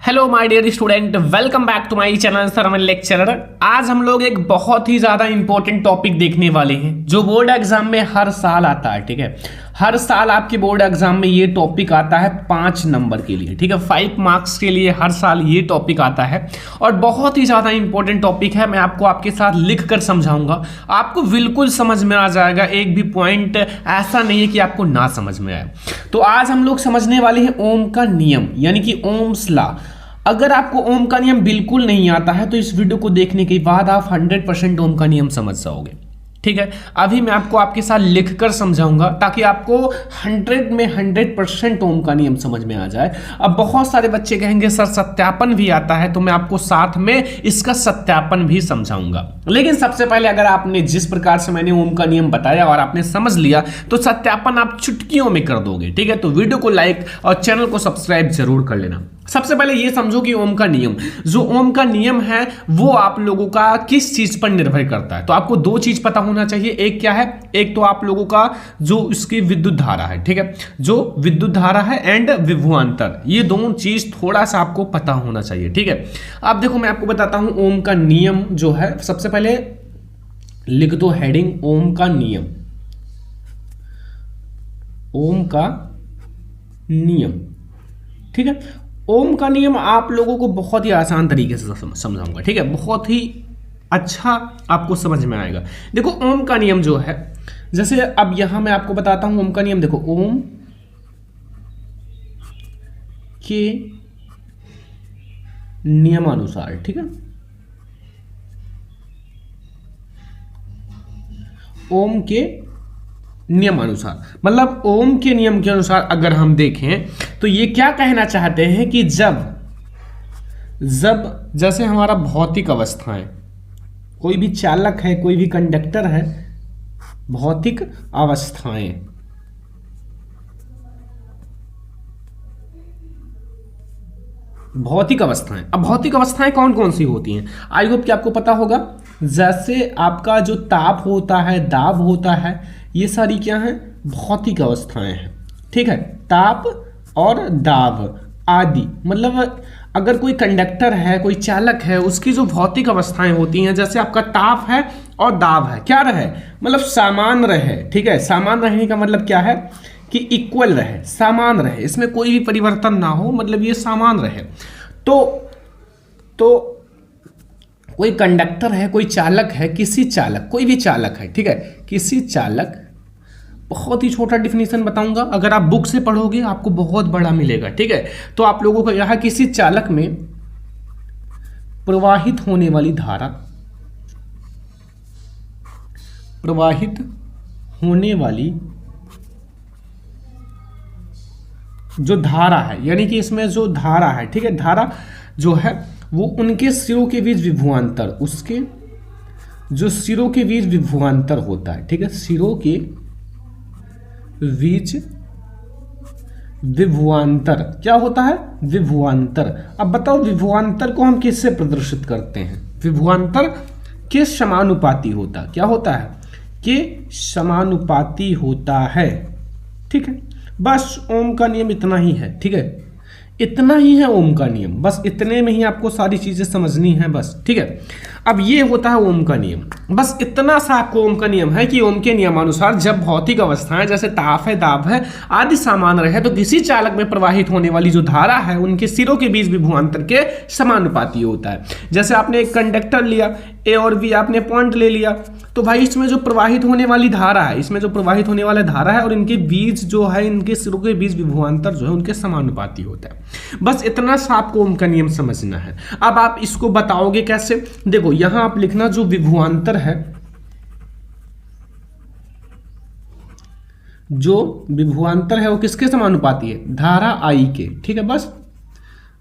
Hello my dear student, welcome back to my channel Sarman lecturer. आज हम लोग एक बहुत ही ज़्यादा इंपॉर्टेंट टॉपिक देखने वाले हैं जो बोर्ड एग्जाम में हर साल आता है। ठीक है, हर साल आपके बोर्ड एग्जाम में ये टॉपिक आता है 5 नंबर के लिए। ठीक है, 5 मार्क्स के लिए हर साल ये टॉपिक आता है और बहुत ही ज़्यादा इंपॉर्टेंट टॉपिक है। मैं आपको आपके साथ लिख कर समझाऊंगा, आपको बिल्कुल समझ में आ जाएगा। एक भी पॉइंट ऐसा नहीं है कि आपको ना समझ में आए। तो आज हम लोग समझने वाले हैं ओम का नियम, यानी कि ओम्स लॉ। अगर आपको ओम का नियम बिल्कुल नहीं आता है तो इस वीडियो को देखने के बाद आप 100% ओम का नियम समझ जाओगे। ठीक है, अभी मैं आपको आपके साथ लिखकर समझाऊंगा ताकि आपको 100 में 100% ओम का नियम समझ में आ जाए। अब बहुत सारे बच्चे कहेंगे सर सत्यापन भी आता है, तो मैं आपको साथ में इसका सत्यापन भी समझाऊंगा। लेकिन सबसे पहले अगर आपने जिस प्रकार से मैंने ओम का नियम बताया और आपने समझ लिया तो सत्यापन आप चुटकियों में कर दोगे। ठीक है, तो वीडियो को लाइक और चैनल को सब्सक्राइब जरूर कर लेना। सबसे पहले ये समझो कि ओम का नियम, जो ओम का नियम है वो आप लोगों का किस चीज पर निर्भर करता है। तो आपको 2 चीज पता होना चाहिए। एक क्या है, एक तो आप लोगों का जो इसकी विद्युत धारा है, ठीक है, जो विद्युत धारा है एंड विभवांतर, ये दोनों चीज थोड़ा सा आपको पता होना चाहिए। ठीक है, अब देखो मैं आपको बताता हूं ओम का नियम जो है। सबसे पहले लिख दो हेडिंग ओम का नियम। ओम का नियम, ठीक है। ओम का नियम आप लोगों को बहुत ही आसान तरीके से समझाऊंगा। ठीक है, बहुत ही अच्छा आपको समझ में आएगा। देखो ओम का नियम जो है, जैसे अब यहां मैं आपको बताता हूं ओम का नियम। देखो ओम के नियमानुसार, ठीक है, ओम के नियमानुसार मतलब ओम के नियम के अनुसार अगर हम देखें तो ये क्या कहना चाहते हैं कि जब जैसे हमारा भौतिक अवस्थाएं, कोई भी चालक है, कोई भी कंडक्टर है, भौतिक अवस्थाएं, भौतिक अवस्थाएं। अब भौतिक अवस्थाएं कौन कौन सी होती हैं? आई होप कि आपको पता होगा। जैसे आपका जो ताप होता है, दाब होता है, ये सारी क्या हैं? भौतिक अवस्थाएं हैं। ठीक है, ताप और दाब आदि, मतलब अगर कोई कंडक्टर है, कोई चालक है, उसकी जो भौतिक अवस्थाएं होती हैं, जैसे आपका ताप है और दाब है, क्या रहे? मतलब समान रहे। ठीक है, समान रहने का मतलब क्या है कि इक्वल रहे, समान रहे, इसमें कोई भी परिवर्तन ना हो, मतलब ये समान रहे। तो कोई कंडक्टर है, कोई चालक है, किसी चालक, कोई भी चालक है, ठीक है, किसी चालक, बहुत ही छोटा डिफिनीशन बताऊंगा, अगर आप बुक से पढ़ोगे आपको बहुत बड़ा मिलेगा। ठीक है, तो आप लोगों को यहां किसी चालक में प्रवाहित होने वाली धारा, प्रवाहित होने वाली जो धारा है, यानी कि इसमें जो धारा है, ठीक है, धारा जो है वो उनके सिरों के बीच विभवांतर, उसके जो सिरों के बीच विभवांतर होता है, ठीक है, सिरों के बीच विभवांतर क्या होता है? विभवांतर। अब बताओ विभवांतर को हम किससे प्रदर्शित करते हैं? विभवांतर के समानुपाती होता है। क्या होता है? के समानुपाती होता है। ठीक है, बस ओम का नियम इतना ही है। ठीक है, इतना ही है ओम का नियम, बस इतने में ही आपको सारी चीजें समझनी है बस। ठीक है, अब ये होता है ओम का नियम, बस इतना सा आपको ओम का नियम है कि ओम के नियमानुसार जब भौतिक अवस्थाएं जैसे ताप है, दाब है आदि समान रहे तो किसी चालक में प्रवाहित होने वाली जो धारा है उनके सिरों के बीच विभवांतर के समानुपाती होता है। जैसे आपने एक कंडक्टर लिया, ए और बी आपने पॉइंट ले लिया, तो भाई इसमें जो प्रवाहित होने वाली धारा है, इसमें जो प्रवाहित होने वाला धारा है और इनके बीच जो है, इनके सिरों के बीच विभवांतर जो है उनके समानुपाती होता है। बस इतना सा आपको ओम का नियम समझना है। अब आप इसको बताओगे कैसे? देखो यहां आप लिखना जो विभवांतर है, जो विभवांतर है वो किसके समानुपाती है? धारा आई के। ठीक है,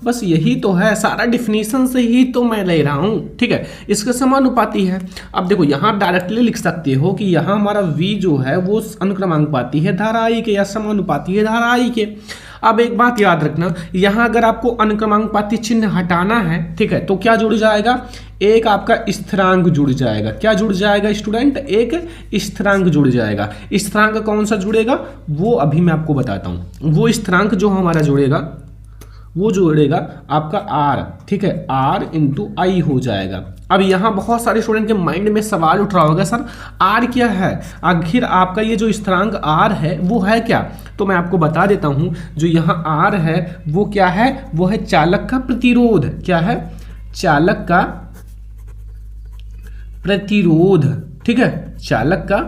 बस यही तो है, सारा डिफिनीशन से ही तो मैं ले रहा हूं। ठीक है, इसके समानुपाती है। अब देखो यहां डायरेक्टली लिख सकते हो कि यहां हमारा V जो है वो अनुक्रमानुपाती है धारा आई के या समानुपाती है धारा आई के। अब एक बात याद रखना, यहां अगर आपको अनुक्रमानुपाती चिन्ह हटाना है, ठीक है, तो क्या जुड़ जाएगा? एक आपका स्थिरांक जुड़ जाएगा। क्या जुड़ जाएगा स्टूडेंट? एक स्थिरांक जुड़ जाएगा। स्थिरांक कौन सा जुड़ेगा वो अभी मैं आपको बताता हूं। वो स्थिरांक जो हमारा जुड़ेगा वो जोड़ेगा आपका आर, ठीक है, आर इंटू आई हो जाएगा। अब यहाँ बहुत सारे स्टूडेंट के माइंड में सवाल उठ रहा होगा, सर आर क्या है, आखिर आपका ये जो स्थिरांक आर है वो है क्या? तो मैं आपको बता देता हूँ, जो यहाँ आर है वो क्या है, वो है चालक का प्रतिरोध। क्या है? चालक का प्रतिरोध, ठीक है, चालक का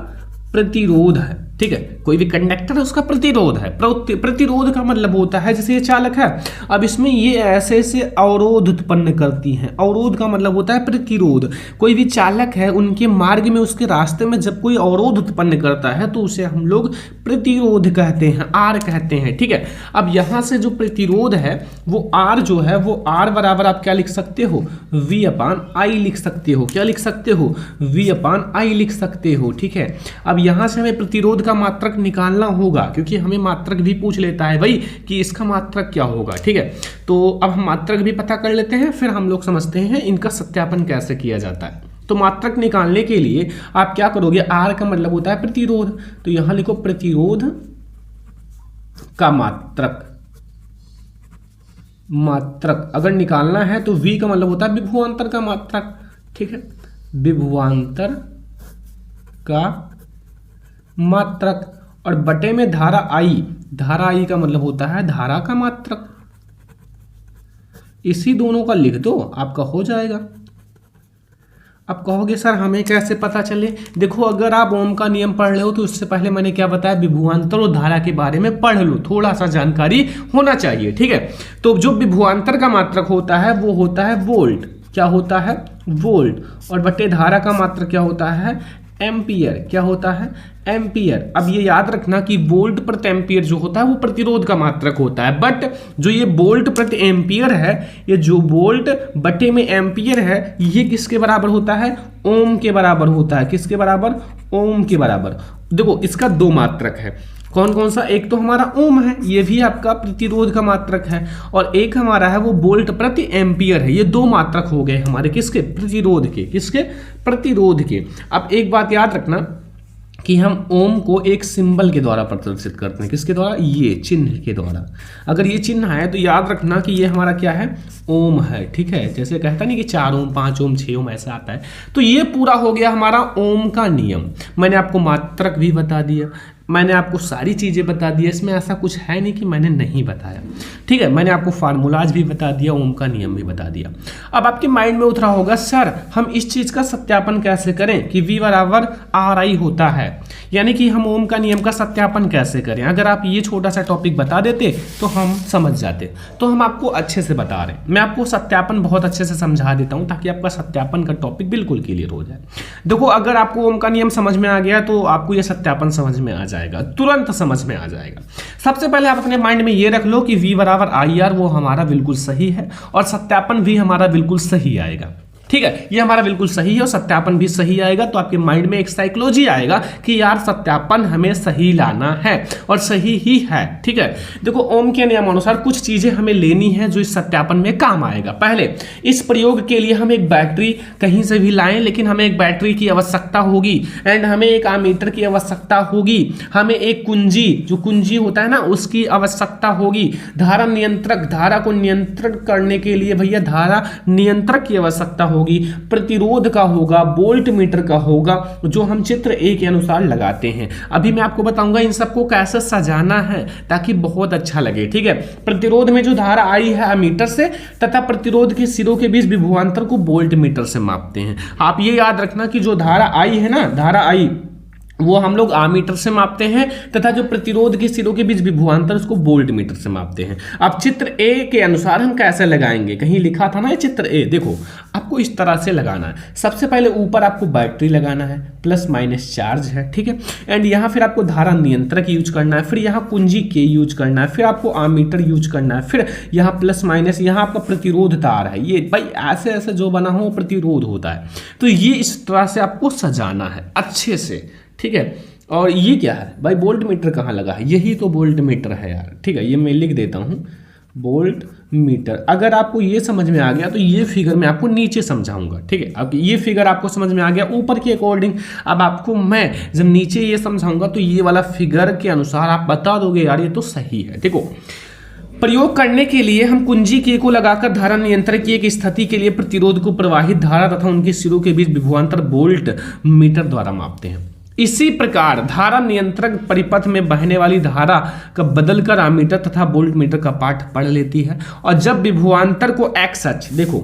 प्रतिरोध है, ठीक है, कोई भी कंडक्टर है उसका प्रतिरोध है। प्रतिरोध का मतलब होता है जैसे ये चालक है, अब इसमें ये ऐसे ऐसे अवरोध उत्पन्न करती हैं। अवरोध का मतलब होता है प्रतिरोध। कोई भी चालक है, उनके मार्ग में, उसके रास्ते में जब कोई अवरोध उत्पन्न करता है तो उसे हम लोग प्रतिरोध कहते हैं, आर कहते हैं, ठीक है। अब यहाँ से जो प्रतिरोध है वो आर जो है वो आर बराबर आप क्या लिख सकते हो, V अपान आई लिख सकते हो। क्या लिख सकते हो? V अपान आई लिख सकते हो, ठीक है। अब यहाँ से हमें प्रतिरोध का मात्रक निकालना होगा, क्योंकि हमें मात्रक भी पूछ लेता है भाई कि इसका मात्रक क्या होगा, ठीक है। तो अब हम मात्रक भी पता कर लेते हैं, फिर हम लोग समझते हैं इनका सत्यापन कैसे किया जाता है। तो मात्रक निकालने के लिए आप क्या करोगे, आर का मतलब होता है प्रतिरोध, तो यहां लिखो प्रतिरोध का मात्रक। मात्रक अगर निकालना है तो V का मतलब होता है विभवांतर का मात्रक, ठीक है, विभवांतर का मात्रक, और बटे में धारा आई। धारा आई का मतलब होता है धारा का मात्रक। इसी दोनों का लिख दो, आपका हो जाएगा। अब कहोगे सर हमें कैसे पता चले? देखो, अगर आप ओम का नियम पढ़ रहे हो तो उससे पहले मैंने क्या बताया, विभवांतर और धारा के बारे में पढ़ लो, थोड़ा सा जानकारी होना चाहिए, ठीक है। तो जो विभवांतर का मात्रक होता है वो होता है वोल्ट। क्या होता है? वोल्ट। और बटे धारा का मात्रक क्या होता है? एम्पियर। क्या होता है? एम्पियर। अब ये याद रखना कि वोल्ट प्रति एम्पियर जो होता है वो प्रतिरोध का मात्रक होता है, बट जो ये वोल्ट प्रति एम्पियर है, ये जो वोल्ट बटे में एम्पियर है, ये किसके बराबर होता है? ओम के बराबर होता है। किसके बराबर? ओम के बराबर। देखो, इसका दो मात्रक है। कौन कौन सा? एक तो हमारा ओम है, ये भी आपका प्रतिरोध का मात्रक है, और एक हमारा है वो वोल्ट प्रति एम्पियर है। ये दो मात्रक हो गए हमारे किसके? प्रतिरोध के। किसके? प्रतिरोध के। अब एक बात याद रखना कि हम ओम को एक सिंबल के द्वारा प्रदर्शित करते हैं। किसके द्वारा? ये चिन्ह के द्वारा। अगर ये चिन्ह है तो याद रखना कि ये हमारा क्या है? ओम है, ठीक है। जैसे कहता नहीं कि 4 ओम 5 ओम 6 ओम ऐसा आता है। तो ये पूरा हो गया हमारा ओम का नियम। मैंने आपको मात्रक भी बता दिया, मैंने आपको सारी चीज़ें बता दी, इसमें ऐसा कुछ है नहीं कि मैंने नहीं बताया, ठीक है। मैंने आपको फार्मूलाज भी बता दिया, ओम का नियम भी बता दिया। अब आपके माइंड में उतरा होगा, सर हम इस चीज़ का सत्यापन कैसे करें कि V बराबर आर आई होता है, यानी कि हम ओम का नियम का सत्यापन कैसे करें? अगर आप ये छोटा सा टॉपिक बता देते तो हम समझ जाते। तो हम आपको अच्छे से बता रहे हैं, मैं आपको सत्यापन बहुत अच्छे से समझा देता हूँ ताकि आपका सत्यापन का टॉपिक बिल्कुल क्लियर हो जाए। देखो, अगर आपको ओम का नियम समझ में आ गया तो आपको यह सत्यापन समझ में आ जाएगा, तुरंत समझ में आ जाएगा। सबसे पहले आप अपने माइंड में ये रख लो कि V बराबर आई आर, वो हमारा बिल्कुल सही है, और सत्यापन भी हमारा बिल्कुल सही आएगा, ठीक है। ये हमारा बिल्कुल सही है और सत्यापन भी सही आएगा। तो आपके माइंड में एक साइकोलॉजी आएगा कि यार सत्यापन हमें सही लाना है, और सही ही है, ठीक है। देखो, ओम के नियमानुसार कुछ चीजें हमें लेनी है जो इस सत्यापन में काम आएगा। पहले, इस प्रयोग के लिए हम एक बैटरी कहीं से भी लाएं, लेकिन हमें एक बैटरी की आवश्यकता होगी, एंड हमें एक आमीटर की आवश्यकता होगी, हमें एक कुंजी, जो कुंजी होता है ना, उसकी आवश्यकता होगी, धारा नियंत्रक, धारा को नियंत्रण करने के लिए भैया धारा नियंत्रक की आवश्यकता होगी, प्रतिरोध का होगा, वोल्ट मीटर का होगा, जो हम चित्र ए के अनुसार लगाते हैं। अभी मैं आपको बताऊंगा इन सबको कैसे सजाना है ताकि बहुत अच्छा लगे, ठीक है। प्रतिरोध में जो धारा आई है अमीटर से, तथा प्रतिरोध के सिरों के बीच विभवांतर को वोल्ट मीटर से मापते हैं। आप ये याद रखना कि जो धारा आई है ना, धारा आई, वो हम लोग आमीटर से मापते हैं, तथा जो प्रतिरोध के सिरों के बीच विभवांतर उसको वोल्ट मीटर से मापते हैं। अब चित्र ए के अनुसार हम कैसे लगाएंगे? कहीं लिखा था ना ये चित्र ए, देखो आपको इस तरह से लगाना है। सबसे पहले ऊपर आपको बैटरी लगाना है, प्लस माइनस चार्ज है, ठीक है। एंड यहाँ फिर आपको धारा नियंत्रक यूज करना है, फिर यहाँ कुंजी के यूज करना है, फिर आपको आमीटर यूज करना है, फिर यहाँ प्लस माइनस, यहाँ आपका प्रतिरोध तार है। ये भाई ऐसे ऐसे जो बना हो प्रतिरोध होता है। तो ये इस तरह से आपको सजाना है अच्छे से, ठीक है। और ये क्या है भाई? वोल्ट मीटर कहाँ लगा है? यही तो वोल्ट मीटर है यार, ठीक है। ये मैं लिख देता हूँ, वोल्ट मीटर। अगर आपको ये समझ में आ गया तो ये फिगर मैं आपको नीचे समझाऊंगा, ठीक है। अब ये फिगर आपको समझ में आ गया ऊपर के अकॉर्डिंग, अब आपको मैं जब नीचे ये समझाऊंगा तो ये वाला फिगर के अनुसार आप बता दोगे यार ये तो सही है। देखो, प्रयोग करने के लिए हम कुंजी के को लगाकर धारा नियंत्रक की एक स्थिति के लिए प्रतिरोध को प्रवाहित धारा तथा उनके सिरों के बीच विभवांतर वोल्ट मीटर द्वारा मापते हैं। इसी प्रकार धारा नियंत्रक परिपथ में बहने वाली धारा का बदलकर अमीटर तथा वोल्ट मीटर का पाठ पढ़ लेती है। और जब विभवांतर को एक्स अक्ष, देखो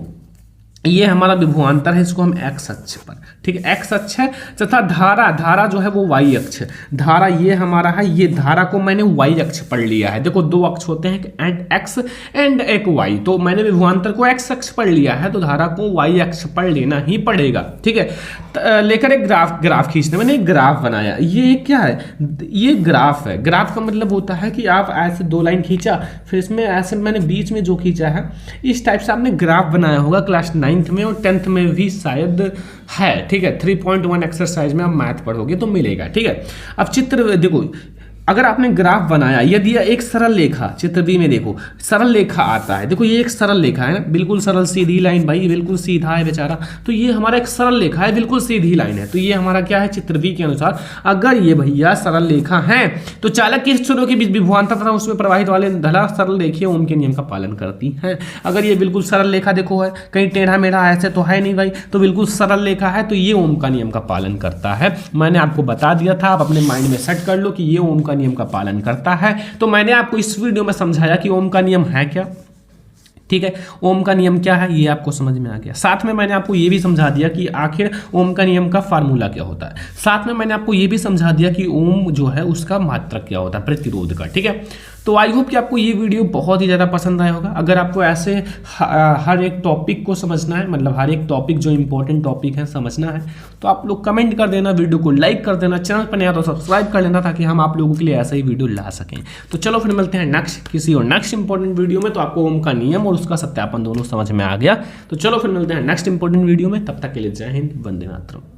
ये हमारा विभवांतर है, इसको हम एक्स अक्ष पर, ठीक है, एक्स अक्ष है, तथा धारा जो है वो वाई अक्ष, धारा ये हमारा है, ये धारा को मैंने वाई अक्ष पढ़ लिया है। देखो दो अक्ष होते हैं, एंड एक्स एंड एक वाई, तो मैंने विभवांतर को एक्स अक्ष पढ़ लिया है, तो धारा को वाई अक्ष पढ़ लेना ही पड़ेगा, ठीक है। लेकर एक ग्राफ खींचना, मैंने एक ग्राफ बनाया, ये क्या है, ये ग्राफ है। ग्राफ का मतलब होता है कि आप ऐसे दो लाइन खींचा, फिर इसमें ऐसे मैंने बीच में जो खींचा है, इस टाइप से आपने ग्राफ बनाया होगा क्लास 9th में और 10th में भी शायद है, ठीक है। 3.1 एक्सरसाइज में आप मैथ पढ़ोगे तो मिलेगा, ठीक है। अब चित्र देखो, अगर आपने ग्राफ बनाया, यदि एक सरल रेखा, चित्र बी में देखो सरल रेखा आता है, देखो ये एक सरल रेखा है ना, बिल्कुल सरल सीधी लाइन, भाई बिल्कुल सीधा है बेचारा, तो ये हमारा एक सरल रेखा है, बिल्कुल सीधी लाइन है, तो ये हमारा क्या है, चित्र बी के अनुसार अगर ये भैया सरल रेखा है तो चालक के सिरों के बीच विभवांतर तथा उसमें प्रवाहित वाले धला सरल रेखीय ओम के नियम का पालन करती है। अगर ये बिल्कुल सरल रेखा देखो है, कहीं टेढ़ा मेढ़ा ऐसे तो है नहीं भाई, तो बिल्कुल सरल रेखा है, तो ये ओम का नियम का पालन करता है। मैंने आपको बता दिया था, आप अपने माइंड में सेट कर लो कि ये ओम का नियम का पालन करता है। तो मैंने आपको इस वीडियो में समझाया कि ओम का नियम है क्या, ठीक है, ओम का नियम क्या है ये आपको समझ में आ गया। साथ में मैंने आपको ये भी समझा दिया कि आखिर ओम का नियम का फार्मूला क्या होता है। साथ में मैंने आपको ये भी समझा दिया कि ओम जो है उसका मात्रक क्या होता है, प्रतिरोध का, ठीक है। तो आई होप कि आपको ये वीडियो बहुत ही ज़्यादा पसंद आया होगा। अगर आपको ऐसे हर एक टॉपिक को समझना है, मतलब हर एक टॉपिक जो इंपॉर्टेंट टॉपिक है समझना है, तो आप लोग कमेंट कर देना, वीडियो को लाइक कर देना, चैनल पर नया तो सब्सक्राइब कर लेना, ताकि हम आप लोगों के लिए ऐसा ही वीडियो ला सकें। तो चलो फिर मिलते हैं नेक्स्ट किसी और नेक्स्ट इंपॉर्टेंट वीडियो में। तो आपको ओम का नियम और उसका सत्यापन दोनों समझ में आ गया। तो चलो फिर मिलते हैं नेक्स्ट इंपॉर्टेंट वीडियो में, तब तक के लिए जय हिंद, वंदे मातरम।